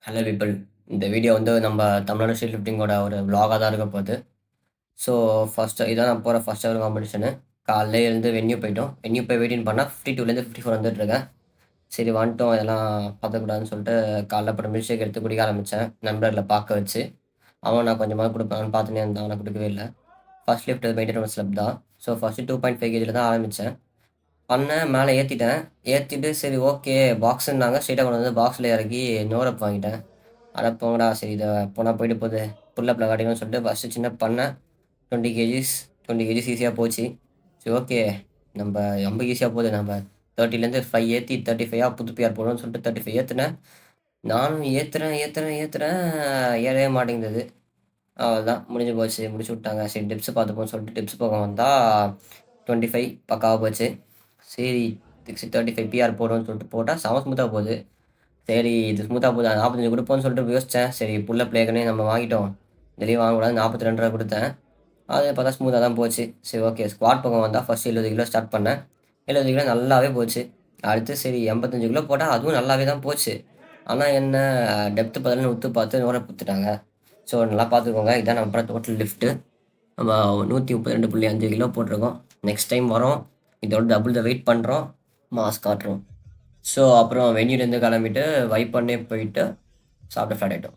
Hello people. இந்த video வந்து நம்ம தமிழ்நாடு ஸ்ட்ரீட் லிஃப்டிங்கோட ஒரு விலாகா தான் இருக்க போகுது. ஸோ ஃபர்ஸ்ட்டு இதான் நான் போற ஃபர்ஸ்ட் எவர் காம்படிஷனு. காலையிலே எழுந்து வென்யூ போயிட்டோம். வென்யூ போய் வெயிட்டிங் பண்ணா 52லேருந்து 54 வந்துட்டுருக்கேன். சரி வந்துட்டோம் இதெல்லாம் பார்த்துக்கூடாதுன்னு சொல்லிட்டு காலைல அப்புறம் மில்க் ஷேக் எடுத்து குடிக்க ஆரம்பிச்சேன். நண்பர்கள பார்க்க வச்சு. அவன் நான் கொஞ்சமாவது குடுப்பேன்னு பார்த்துன்னே இருந்தான். ஆனா குடுக்கவே இல்ல. ஃபர்ஸ்ட் லிஃப்ட் மெயின்டெனன்ஸ் ஸ்லெப் தான். ஸோ ஃபர்ஸ்ட்டு 2.5 கேஜில தான் ஆரம்பிச்சேன். பண்ணேன், மேல ஏத்திட்டேன். ஏத்திட்டு சரி ஓகே பாக்ஸுன்னாங்க. ஸ்ட்ரெயிட்டா கொண்டு வந்து பாக்ஸ்ல இறக்கி நோ அப் வாங்கிட்டேன். அட போங்கடா! சரி இத போனா போயிட்டு போது. புல் அப்ல காட்டிக்கும்னு சொல்லிட்டு ஃபர்ஸ்ட்டு சின்ன பண்ணேன். 20 கேஜிஸ் 20 கேஜிஸ் ஈஸியா போச்சு. சரி ஓகே. நம்ப ரொம்ப ஈஸியா போது. நம்ம 30லேருந்து 5 ஏத்தி 35ஆ புது பிஆர் போடுவோம்னு சொல்லிட்டு 35 ஏத்துனேன். நானும் ஏத்துறேன். ஏறவே மாட்டேங்குது. அவ்வளோதான் முடிஞ்சு போச்சு. முடிச்சு விட்டாங்க. சரி டிப்ஸ் பார்த்துப்போம்னு சொல்லிட்டு டிப்ஸ் பக்கம் வந்தா 25 பக்காவா போச்சு. சரி 35 பிஆர் போடுவோம்னு சொல்லிட்டு போட்டா செம ஸ்மூத்தா போகுது. சரி இது ஸ்மூத்தா போதா 45 குடுப்போம்ன்னு சொல்லிட்டு யோசிச்சேன். சரி புல் அப் ஏற்கனவே நம்ம வாங்கிட்டோம். இதுலயும் வாங்கக்கூடாது 42 குடுத்தேன். அது பார்த்தா ஸ்மூத்தா தான் போச்சு. சரி ஓகே ஸ்குவாட் பக்கம் வந்தா ஃபர்ஸ்ட் 70 கிலோ ஸ்டார்ட் பண்ணேன். 70 கிலோ நல்லாவே போச்சு. அடுத்து சரி 85 கிலோ போட்டா அதுவும் நல்லாவே தான் போச்சு. ஆனா என்ன டெப்த் பத்தலன்னு உத்து பார்த்து நூர குடுத்துட்டாங்க. ஸோ நல்லா பார்த்துக்கோங்க. இதான் நம்ம போற டோட்டல் லிஃப்ட். நம்ம 132.5 கிலோ போட்டிருக்கோம். நெக்ஸ்ட் டைம் வரோம். இதோட டபுள் த வெயிட் பண்றோம். மாஸ் காட்டுறோம். ஸோ அப்புறம் வெந்நீர்லேருந்து கிளம்பிட்டு வைப் பண்ணி போயிட்டு சாப்பிட்டு ஃப்ளாட் ஆயிட்டோம்.